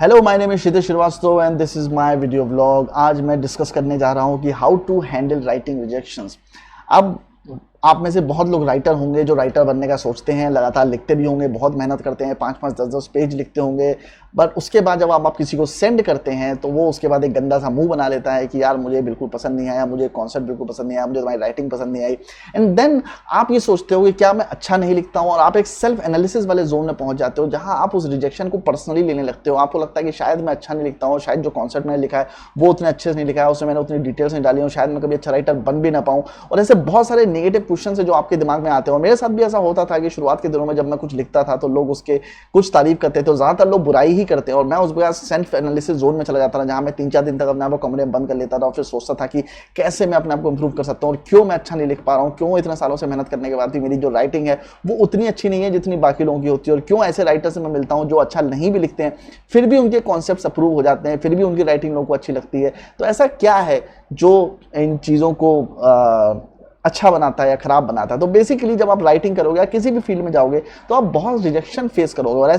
Hello, my name is Kshitij Shrivastava and this is my video blog. आज मैं discuss करने जा रहा हूँ कि how to handle writing rejections. अब आप में से बहुत लोग राइटर होंगे जो राइटर बनने का सोचते हैं, लगातार लिखते भी होंगे, बहुत मेहनत करते हैं, 5-5, 10-10 पेज लिखते होंगे। बट उसके बाद जब आप किसी को सेंड करते हैं तो वो उसके बाद एक गंदा सा मुंह बना लेता है कि यार मुझे बिल्कुल पसंद नहीं आया, मुझे कॉन्सेप्ट बिल्कुल पसंद नहीं आया, मुझे तुम्हारी राइटिंग पसंद नहीं आई। एंड देन आप ये सोचते हो कि क्या मैं अच्छा नहीं लिखता हूँ, और आप एक सेल्फ एनालिसिस वाले जोन में पहुंच जाते हो जहां आप उस रिजेक्शन को पर्सनली लेने लगते हो। आपको लगता है कि शायद मैं अच्छा नहीं लिखता हूँ, शायद जो कॉन्सेप्ट मैंने लिखा है वो उतने अच्छे से नहीं लिखा है, उसमें मैंने उतनी डिटेल्स नहीं डाली हूँ, शायद मैं कभी अच्छा राइटर बन भी ना पाऊँ। और ऐसे बहुत सारे नेगेटिव क्वेश्चन है जो आपके दिमाग में आते हैं। और मेरे साथ भी ऐसा होता था कि शुरुआत के दिनों में जब मैं कुछ लिखता था तो लोग उसके कुछ तारीफ करते थे, ज्यादातर लोग बुराई ही करते हैं। और मैं उस सेल्फ एनालिसिस जोन में चला जाता था जहां मैं 3-4 दिन तक अपने आप को कमरे में बंद कर लेता था और फिर सोचता था कि कैसे मैं अपने आप को इंप्रूव कर सकता हूं और क्यों मैं अच्छा नहीं लिख पा रहा हूं, क्यों इतने सालों से मेहनत करने के बाद भी मेरी जो राइटिंग है वो उतनी अच्छी नहीं है जितनी बाकी लोगों की होती है, और क्यों ऐसे राइटर से मैं मिलता हूं जो अच्छा नहीं भी लिखते हैं फिर भी उनके कॉन्सेप्ट्स अप्रूव हो जाते हैं, फिर भी उनकी राइटिंग लोगों को अच्छी लगती है। तो ऐसा क्या है जो इन चीज़ों को अच्छा बनाता है या खराब बनाता है? तो बेसिकली जब आप राइटिंग करोगे या किसी भी फील्ड में जाओगे तो आप बहुत रिजेक्शन फेस करोगे। और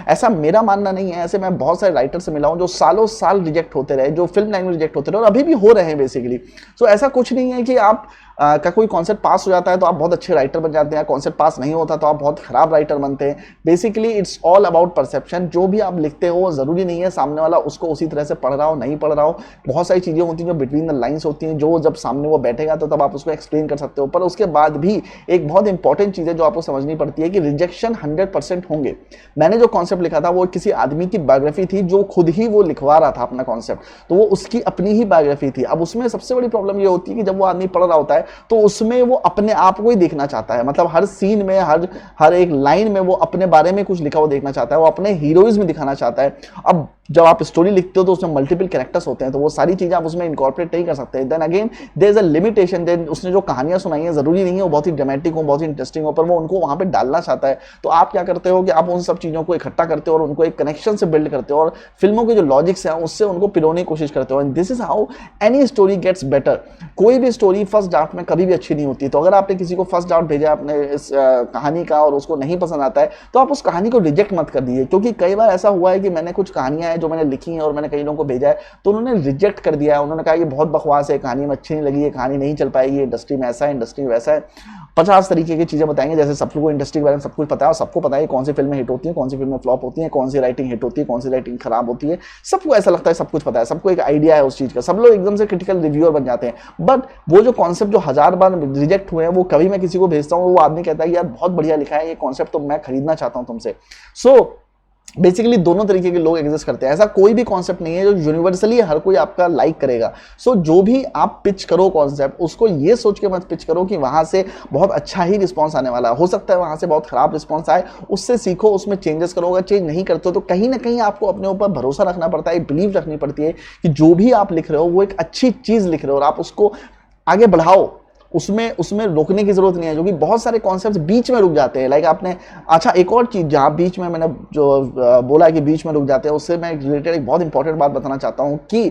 ऐसा मेरा मानना नहीं है, ऐसे मैं बहुत सारे राइटर से मिला हूं जो सालों साल रिजेक्ट होते रहे, जो फिल्म लाइन में रिजेक्ट होते रहे और अभी भी हो रहे हैं बेसिकली। सो ऐसा कुछ नहीं है कि आप का कोई कॉन्सेप्ट पास हो जाता है तो आप बहुत अच्छे राइटर बन जाते हैं, कॉन्सेप्ट पास नहीं होता तो आप बहुत खराब राइटर बनते हैं। Basically it's all about perception. जो भी आप लिखते हो जरूरी नहीं है सामने वाला उसको उसी तरह से पढ़ रहा हो, नहीं पढ़ रहा हो। बहुत सारी चीजें होती हैं जो बिटवीन द लाइन्स होती हैं, जो जब सामने वो बैठेगा तो तब आप उसको एक्सप्लेन कर सकते हो। पर उसके बाद भी एक बहुत इंपॉर्टेंट चीज है जो आपको समझनी पड़ती है कि रिजेक्शन 100% होंगे। मैंने जो कॉन्सेप्ट लिखा था वो किसी आदमी की बायोग्राफी थी जो खुद ही वो लिखवा रहा था अपना कॉन्सेप्ट, तो वो उसकी अपनी ही बायोग्राफी थी। अब उसमें सबसे बड़ी प्रॉब्लम ये होती है कि जब वो आदमी पढ़ रहा होता है तो उसमें वो अपने आप को ही देखना चाहता है, मतलब हर सीन में हर एक लाइन में वो अपने बारे में कुछ लिखा हुआ देखना चाहता है, वो अपने हीरोइज्म दिखाना चाहता है। अब जब आप स्टोरी लिखते हो तो उसमें मल्टीपल कैरेक्टर्स होते हैं तो वो सारी चीजें आप उसमें इनकॉर्पोरेट नहीं कर सकते। Then again there is a limitation. Then उसने जो कहानियां सुनाई है जरूरी नहीं है वो बहुत ही ड्रामेटिक हो, बहुत ही इंटरेस्टिंग हो, पर वो उनको वहां पे डालना चाहता है। तो आप क्या करते हो कि आप उन सब चीजों को इकट्ठा करते हो और उनको एक कनेक्शन से बिल्ड करते हो और फिल्मों के जो लॉजिक्स हैं उससे उनको पिरोने की कोशिश करते हो। And this is how any story gets better. कोई भी स्टोरी फर्स्ट ड्राफ्ट में कभी भी अच्छी नहीं होती। तो अगर आपने किसी को फर्स्ट ड्राफ्ट भेजा अपने इस कहानी का और उसको नहीं पसंद आता है तो आप उस कहानी को रिजेक्ट मत कर दीजिए, क्योंकि कई बार ऐसा हुआ है कि मैंने कुछ कहानियां हैं जो मैंने लिखी हैं और मैंने कई लोगों को भेजा है तो उन्होंने रिजेक्ट कर दिया है। उन्होंने कहा ये बहुत बकवास है, कहानी में अच्छी नहीं लगी, ये कहानी नहीं चल पाएगी, इंडस्ट्री में ऐसा है, इंडस्ट्री में वैसा है। 50 तरीके की चीजें बताएंगे। जैसे सबको इंडस्ट्री के बारे में सब कुछ पता है और सबको पता है कौन सी फिल्में हिट होती है, कौन सी फिल्में फ्लॉप होती है, कौन सी राइटिंग हिट होती है, कौन सी राइटिंग खराब होती है। सबको ऐसा लगता है सब कुछ पता है, सबको एक आइडिया है उस चीज का, सब लोग एकदम से क्रिटिकल रिव्यूअर बन जाते हैं। बट वो जो कॉन्सेप्ट जो 1000 बार रिजेक्ट हुए हैं वो कभी मैं किसी को भेजता हूँ वो आदमी कहता है यार बहुत बढ़िया लिखा है, ये कॉन्सेप्ट तो मैं खरीदना चाहता हूँ तुमसे। सो बेसिकली दोनों तरीके के लोग एग्जिस्ट करते हैं। ऐसा कोई भी कॉन्सेप्ट नहीं है जो यूनिवर्सली हर कोई आपका लाइक करेगा। सो जो भी आप पिच करो कॉन्सेप्ट उसको ये सोच के मत पिच करो कि वहां से बहुत अच्छा ही रिस्पांस आने वाला है। हो सकता है वहां से बहुत खराब रिस्पांस आए, उससे सीखो, उसमें चेंजेस करो। अगर चेंज नहीं करते हो तो कहीं ना कहीं आपको अपने ऊपर भरोसा रखना पड़ता है, बिलीव रखनी पड़ती है कि जो भी आप लिख रहे हो वो एक अच्छी चीज लिख रहे हो और आप उसको आगे बढ़ाओ। उसमें रोकने की जरूरत नहीं है, क्योंकि बहुत सारे कॉन्सेप्ट्स बीच में रुक जाते हैं। लाइक आपने अच्छा एक और चीज जहां बीच में मैंने जो बोला कि बीच में रुक जाते हैं उससे मैं रिलेटेड एक बहुत इंपॉर्टेंट बात बताना चाहता हूं कि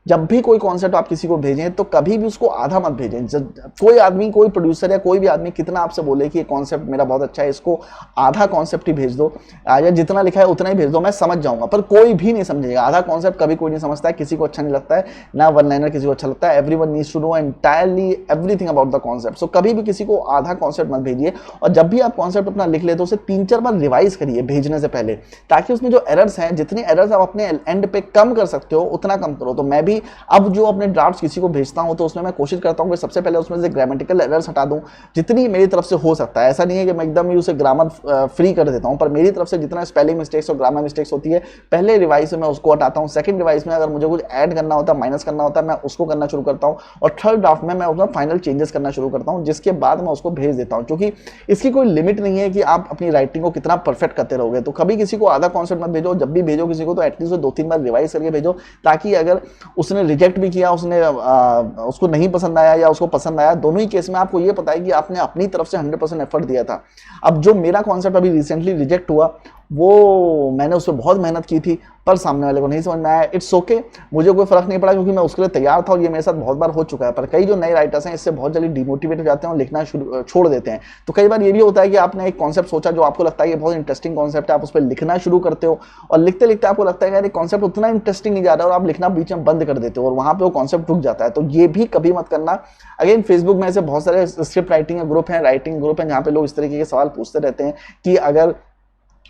जब भी कोई कॉन्सेप्ट आप किसी को भेजें तो कभी भी उसको आधा मत भेजें। कोई आदमी, कोई प्रोड्यूसर या कोई भी आदमी कितना आपसे बोले कि ये कॉन्सेप्ट मेरा बहुत अच्छा है, इसको आधा कॉन्सेप्ट ही भेज दो या जितना लिखा है उतना ही भेज दो, मैं समझ जाऊंगा, पर कोई भी नहीं समझेगा। आधा कॉन्सेप्ट कभी कोई नहीं समझता है, किसी को अच्छा नहीं लगता है, ना वन लाइनर किसी को अच्छा लगता है। Everyone needs to know entirely everything about the concept. So कभी भी किसी को आधा कॉन्सेप्ट मत भेजिए, और जब भी आप कॉन्सेप्ट अपना लिख लेते हो उसे 3-4 बार रिवाइज करिए भेजने से पहले, ताकि उसमें जो एरर्स हैं, जितने एरर्स आप अपने एंड पे कम कर सकते हो उतना कम करो। तो मैं भी अब जो अपने ड्राफ्ट्स किसी को भेजता हूं तो उसमें मैं कोशिश करता हूं कि सबसे पहले उसमें से ग्रामेटिकल एरर्स हटा दूं जितनी मेरी तरफ से हो सकता है। ऐसा नहीं है कि मैं एकदम ही उसे ग्रामर फ्री कर देता हूं, पर मेरी तरफ से जितना स्पेलिंग मिस्टेक्स और ग्रामर मिस्टेक्स होती है पहले रिवाइज में मैं उसको हटाता हूं। सेकंड रिवाइज में अगर मुझे कुछ ऐड करना होता है, माइनस करना होता है, मैं उसको करना शुरू करता हूं। और थर्ड ड्राफ्ट में मैं उसमें फाइनल चेंजेस करना शुरू करता हूं, जिसके बाद मैं उसको भेज देता हूं। क्योंकि इसकी कोई लिमिट नहीं है कि आप अपनी राइटिंग को कितना परफेक्ट करते रहोगे। तो कभी किसी को आधा कॉन्सेप्ट मत भेजो, जब भी भेजो किसी को तो एटलीस्ट 2-3 बार रिवाइज करके भेजो, ताकि अगर उसने रिजेक्ट भी किया, उसको नहीं पसंद आया या उसको पसंद आया, दोनों ही केस में आपको ये पता है कि आपने अपनी तरफ से 100% एफर्ट दिया था। अब जो मेरा कॉन्सेप्ट अभी रिसेंटली रिजेक्ट हुआ वो मैंने उस पर बहुत मेहनत की थी, पर सामने वाले को नहीं समझ में आया। इट्स ओके, मुझे कोई फर्क नहीं पड़ा क्योंकि मैं उसके लिए तैयार था और ये मेरे साथ बहुत बार हो चुका है। पर कई जो नए राइटर्स हैं इससे बहुत जल्दी डिमोटिवेट हो जाते हैं और लिखना छोड़ देते हैं। तो कई बार ये भी होता है कि आपने एक कॉन्सेप्ट सोचा जो आपको लगता है ये बहुत इंटरेस्टिंग कॉन्सेप्ट है, आप उस पर लिखना शुरू करते हो और लिखते लिखते आपको लगता है यार कॉन्सेप्ट उतना इंटरेस्टिंग नहीं जा रहा है और आप लिखना बीच में बंद कर देते हो और वहां पे वो कॉन्सेप्ट रुक जाता है। तो ये भी कभी मत करना। अगेन फेसबुक में ऐसे बहुत सारे स्क्रिप्ट राइटिंग ग्रुप हैं, राइटिंग ग्रुप हैं, जहाँ पे लोग इस तरीके के सवाल पूछते रहते हैं कि अगर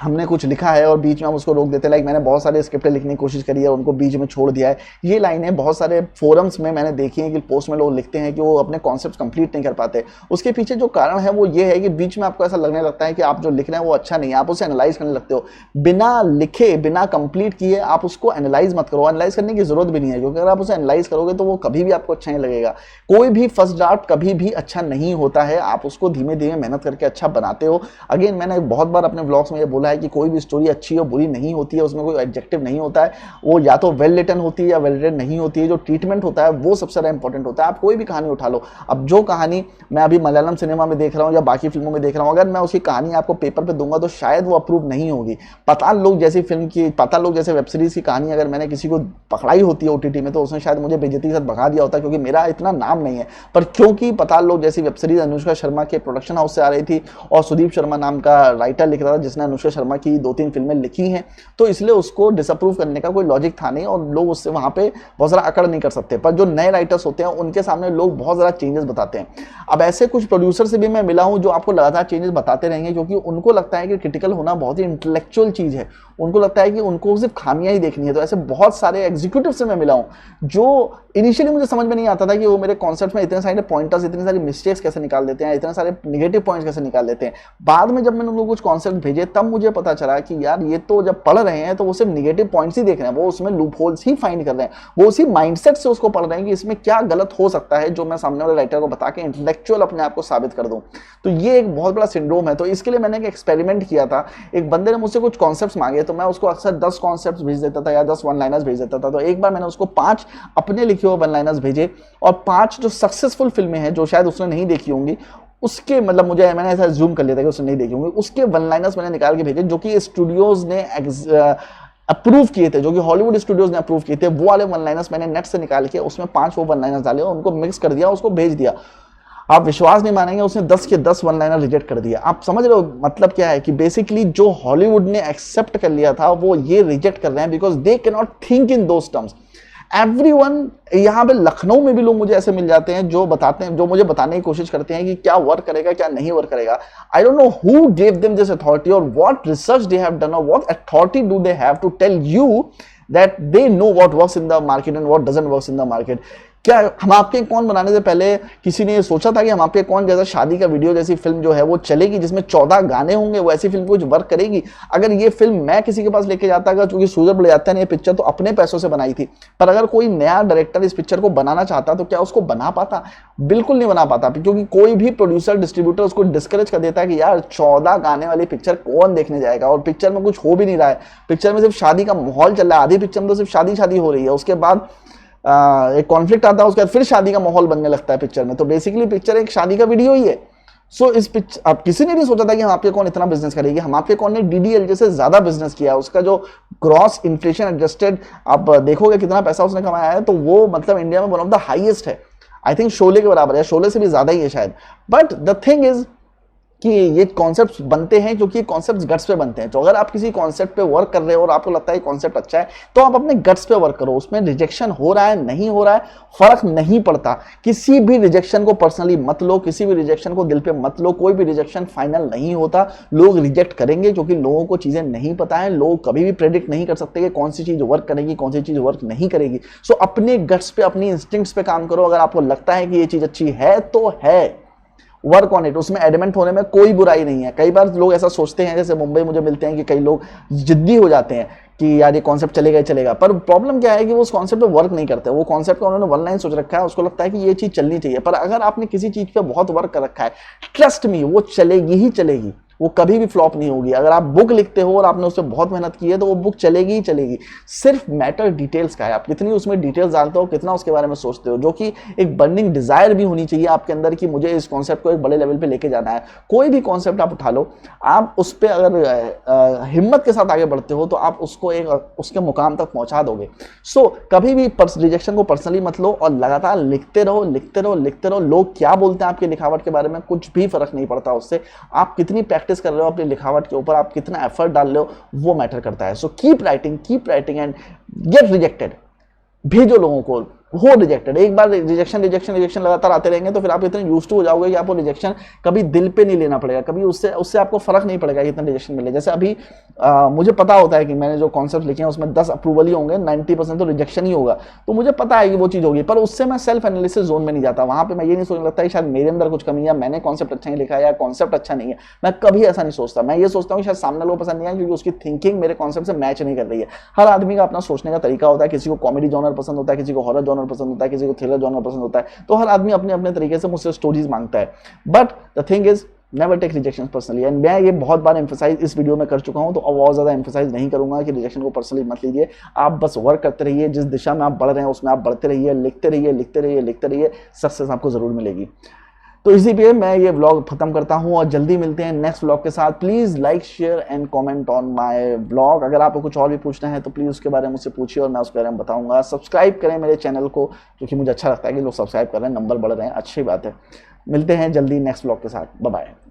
हमने कुछ लिखा है और बीच में हम उसको रोक देते हैं। लाइक मैंने बहुत सारे स्क्रिप्टें लिखने की कोशिश करी है, उनको बीच में छोड़ दिया है। ये लाइनें बहुत सारे फोरम्स में मैंने देखी है कि पोस्ट में लोग लिखते हैं कि वो अपने कॉन्सेप्ट कंप्लीट नहीं कर पाते। उसके पीछे जो कारण है वो ये है कि बीच में आपको ऐसा लगने लगता है कि आप जो लिख रहे हैं वो अच्छा नहीं है, आप उसे एनालाइज करने लगते हो। बिना लिखे, बिना कंप्लीट किए आप उसको एनालाइज मत करो। एनालाइज करने की जरूरत भी नहीं है, क्योंकि अगर आप उसे एनालाइज करोगे तो वो कभी भी आपको अच्छा नहीं लगेगा। कोई भी फर्स्ट ड्राफ्ट कभी भी अच्छा नहीं होता है, आप उसको धीमे धीमे मेहनत करके अच्छा बनाते हो। अगेन मैंने बहुत बार अपने व्लॉग्स में ये बोला है कि कोई भी स्टोरी अच्छी और बुरी नहीं होती है, उसमें कोई एडजेक्टिव नहीं होता है। वो या तो वेल रिटन होती है या वेल रिटन नहीं होती है। जो ट्रीटमेंट होता है वो सबसे ज़्यादा इंपॉर्टेंट होता है। आप कोई भी कहानी उठा लो, अब जो कहानी मैं अभी मलयालम सिनेमा में देख रहा हूँ या बाकी फिल्मों में देख रहा हूँ, अगर मैं उसकी कहानी आपको पेपर पे दूंगा तो शायद वो अप्रूव नहीं होगी। पताल लोक जैसी फिल्म की, पताल लोक जैसे वेब सीरीज की कहानी अगर मैंने किसी को पकड़ाई होती है ओटीटी में तो उसने शायद मुझे बेइज्जती के साथ भगा दिया होता, क्योंकि मेरा इतना नाम नहीं है। पर क्योंकि पताल लोक जैसी वेब सीरीज अनुष्का शर्मा के प्रोडक्शन हाउस से आ रही थी और सुदीप शर्मा नाम का राइटर लिख रहा था जिसने अनुष्का शर्मा की 2-3 फिल्में लिखी हैं, तो इसलिए उसको डिसअप्रूव करने का कोई लॉजिक था नहीं और लोग उससे वहां पे बहुत सारा अकड़ नहीं कर सकते। पर जो नए राइटर्स होते हैं उनके सामने लोग बहुत ज़्यादा चेंजेस बताते हैं। अब ऐसे कुछ प्रोड्यूसर से भी मैं मिला हूं जो आपको लगातार चेंजेस बताते रहेंगे, क्योंकि उनको लगता है कि क्रिटिकल होना बहुत ही इंटेलेक्चुअल चीज़ है। उनको लगता है कि उनको सिर्फ खामियां ही देखनी है। तो ऐसे बहुत सारे एग्जीक्यूटिव से मैं मिला हूं जो इनिशियली मुझे समझ में नहीं आता था कि वो मेरे कॉन्सेप्ट में इतने सारे पॉइंटर्स, इतनी सारी मिस्टेक्स कैसे निकाल देते हैं, इतने सारे नेगेटिव पॉइंट्स कैसे निकाल देते हैं। बाद में जब मैंने उनको कुछ कॉन्सेप्ट भेजे तब मुझे पता चला कि यार ये तो जब पढ़ रहे हैं तो वो सिर्फ नेगेटिव पॉइंट्स ही देख रहे हैं, वो उसमें लूप होल्स ही फाइंड कर रहे हैं, वो उसी माइंडसेट से उसको पढ़ रहे हैं कि इसमें क्या गलत हो सकता है जो मैं सामने वाले राइटर को बता के इंटेलेक्चुअल अपने आप को साबित कर दूं। तो ये एक बहुत बड़ा सिंड्रोम है। तो इसके लिए मैंने एक एक्सपेरिमेंट किया था। एक बंदे ने मुझसे कुछ कॉन्सेप्ट्स मांगे तो मैं उसको अक्सर 10 कॉन्सेप्ट्स भेज देता था या 10 वन लाइनर्स भेज देता था। तो एक बार मैंने उसको 5 अपने लिखे हुए वन लाइनर्स भेजे और 5 जो सक्सेसफुल फिल्में हैं जो शायद उसने नहीं देखी होंगी उसके, मतलब मैंने ऐसा जूम कर लिया था कि उसने नहीं देखी होंगी, उसके वन लाइनर्स मैंने निकाल के भेजे जो कि स्टूडियोज ने अप्रूव किए थे, जो कि हॉलीवुड स्टूडियोज ने अप्रूव किए थे। वो वाले वन लाइनर्स मैंने नेट से निकाल के उसमें 5 वो वन लाइनर्स डाले और उनको मिक्स कर दिया, उसको भेज दिया। आप विश्वास नहीं मानेंगे, उसने 10 के 10 वन लाइनर रिजेक्ट कर दिया। आप समझ रहे हो मतलब क्या है कि बेसिकली जो हॉलीवुड ने एक्सेप्ट कर लिया था वो ये रिजेक्ट कर रहे हैं because they can not think in those terms. Everyone, यहाँ पे लखनऊ में भी लोग मुझे ऐसे मिल जाते हैं जो बताते हैं, जो मुझे बताने की कोशिश करते हैं कि क्या वर्क करेगा क्या नहीं वर्क करेगा। I don't know who gave them this authority और what research they have done और what authority do they have to tell you that they know what works in the market and what doesn't works in the market. क्या हम आपके कौन बनाने से पहले किसी ने ये सोचा था कि हम आपके कौन जैसा शादी का वीडियो जैसी फिल्म जो है वो चलेगी जिसमें 14 गाने होंगे, वो ऐसी फिल्म कुछ वर्क करेगी? अगर ये फिल्म मैं किसी के पास लेके जाता, अगर चूंकि सूरज बड़जात्या ने ये पिक्चर तो अपने पैसों से बनाई थी, पर अगर कोई नया डायरेक्टर इस पिक्चर को बनाना चाहता तो क्या उसको बना पाता? बिल्कुल नहीं बना पाता, क्योंकि कोई भी प्रोड्यूसर डिस्ट्रीब्यूटर उसको डिस्करेज कर देता है कि यार 14 गाने वाली पिक्चर कौन देखने जाएगा, और पिक्चर में कुछ हो भी नहीं रहा है, पिक्चर में सिर्फ शादी का माहौल चल रहा है, आधी पिक्चर में तो सिर्फ शादी हो रही है, उसके बाद एक कॉन्फ्लिक्ट आता है, उसके बाद फिर शादी का माहौल बनने लगता है पिक्चर में। तो बेसिकली पिक्चर एक शादी का वीडियो ही है। सो इस पिक्चर, अब किसी ने नहीं सोचा था कि हम आपके कौन इतना बिजनेस करेगी। हम आपके कौन ने डीडीएल जैसे ज्यादा बिजनेस किया, उसका जो ग्रॉस इन्फ्लेशन एडजस्टेड आप देखोगे कितना पैसा उसने कमाया है, तो वो मतलब इंडिया में वन ऑफ द हाईएस्ट है। आई थिंक शोले के बराबर है, शोले से भी ज्यादा ही है शायद। बट द थिंग इज कि ये कॉन्सेप्ट्स बनते हैं क्योंकि कॉन्सेप्ट्स गट्स पे बनते हैं। तो अगर आप किसी कॉन्सेप्ट पे वर्क कर रहे हो और आपको लगता है कॉन्सेप्ट अच्छा है तो आप अपने गट्स पे वर्क करो। उसमें रिजेक्शन हो रहा है नहीं हो रहा है फर्क नहीं पड़ता। किसी भी रिजेक्शन को पर्सनली मत लो, किसी भी रिजेक्शन को दिल पे मत लो। कोई भी रिजेक्शन फाइनल नहीं होता। लोग रिजेक्ट करेंगे क्योंकि लोगों को चीजें नहीं पता है। लोग कभी भी प्रेडिक्ट नहीं कर सकते कि कौन सी चीज वर्क करेगी, कौन सी चीज वर्क नहीं करेगी। सो अपने गट्स पे, अपनी इंस्टिंक्ट्स पे काम करो। अगर आपको लगता है कि ये चीज अच्छी है तो है, वर्क ऑन इट। उसमें एडमेंट होने में कोई बुराई नहीं है। कई बार लोग ऐसा सोचते हैं, जैसे मुंबई मुझे मिलते हैं कि कई लोग जिद्दी हो जाते हैं कि यार ये कॉन्सेप्ट चलेगा ही चलेगा, पर प्रॉब्लम क्या है कि वो उस कॉन्सेप्ट पे वर्क नहीं करते। वो कॉन्सेप्ट का उन्होंने वन लाइन सोच रखा है, उसको लगता है कि ये चीज चलनी चाहिए। पर अगर आपने किसी चीज पे बहुत वर्क कर रखा है, ट्रस्ट मी वो चलेगी ही चलेगी। वो कभी भी फ्लॉप नहीं होगी। अगर आप बुक लिखते हो और आपने उस पर बहुत मेहनत की है तो वो बुक चलेगी ही चलेगी। सिर्फ मैटर डिटेल्स का है, आप कितनी उसमें डिटेल्स डालते हो, कितना उसके बारे में सोचते हो, जो कि एक बर्निंग डिजायर भी होनी चाहिए आपके अंदर कि मुझे इस कॉन्सेप्ट को एक बड़े लेवल पे लेके जाना है। कोई भी कॉन्सेप्ट आप उठा लो, आप उस पर अगर हिम्मत के साथ आगे बढ़ते हो तो आप उसको एक उसके मुकाम तक पहुंचा दोगे। सो कभी भी रिजेक्शन को पर्सनली मत लो और लगातार लिखते रहो, लिखते रहो, लिखते रहो। लोग क्या बोलते हैं आपके लिखावट के बारे में कुछ भी फर्क नहीं पड़ता उससे। आप कितनी प्रैक्टिस कर रहे हो अपनी लिखावट के ऊपर, आप कितना एफर्ट डाल रहे हो, वो मैटर करता है। So keep writing and get rejected. भेजो लोगों को, हो रिजेक्टेड। एक बार रिजेक्शन रिजेक्शन रिजेक्शन लगातार आते रहेंगे तो फिर आप इतने यूज्ड टू हो जाओगे कि आपको रिजेक्शन कभी दिल पे नहीं लेना पड़ेगा, कभी उससे आपको फर्क नहीं पड़ेगा कि इतना रिजेक्शन मिले। जैसे अभी मुझे पता होता है कि मैंने जो कॉन्सेप्ट लिखे हैं उसमें 10 अप्रूवल ही होंगे, 90% तो रिजेक्शन ही होगा। तो मुझे पता है कि वो चीज़ होगी, पर उससे मैं सेल्फ एनालिसिस जोन में नहीं जाता। वहां पर मैं ये नहीं सोचने लगता कि शायद मेरे अंदर कुछ कमी है, मैंने कॉन्सेप्ट अच्छा नहीं लिखा है या कॉन्सेप्ट अच्छा नहीं है। मैं कभी ऐसा नहीं सोचता। मैं ये सोचता हूँ शायद सामने लोगों को पसंद नहीं है क्योंकि उसकी थिंकिंग मेरे कॉन्सेप्ट से मैच नहीं कर रही है। हर आदमी का अपना सोचने का तरीका होता है। किसी को कॉमेडी जॉनर पसंद होता है, किसी को हॉरर जॉनर पसंद होता है, किसी को थ्रिलर जॉनर पसंद होता है। तो हर आदमी अपने अपने तरीके से मुझसे स्टोरीज मांगता है। But the thing is never take rejection personally. And मैं ये बहुत बार एम्फसाइज इस वीडियो में कर चुका हूं, तो अब और ज्यादा एम्फसाइज नहीं करूंगा कि रिजेक्शन को पर्सनली मत लीजिए। आप बस वर्क करते रहिए, जिस दिशा में आप बढ़ रहे हैं उसमें आप बढ़ते रहिए, लिखते रहिए, लिखते रहिए, लिखते रहिए, सक्सेस आपको जरूर मिलेगी। तो इसी पे मैं ये व्लॉग खत्म करता हूं और जल्दी मिलते हैं नेक्स्ट व्लॉग के साथ। Please like, share and comment on my vlog. अगर आपको कुछ और भी पूछना है तो प्लीज उसके बारे में मुझसे पूछिए और मैं उसके बारे में बताऊंगा। सब्सक्राइब करें मेरे चैनल को, क्योंकि मुझे अच्छा लगता है कि लोग सब्सक्राइब कर रहे हैं, नंबर बढ़ रहे हैं, अच्छी बात है। मिलते हैं जल्दी नेक्स्ट व्लॉग के साथ। Bye bye.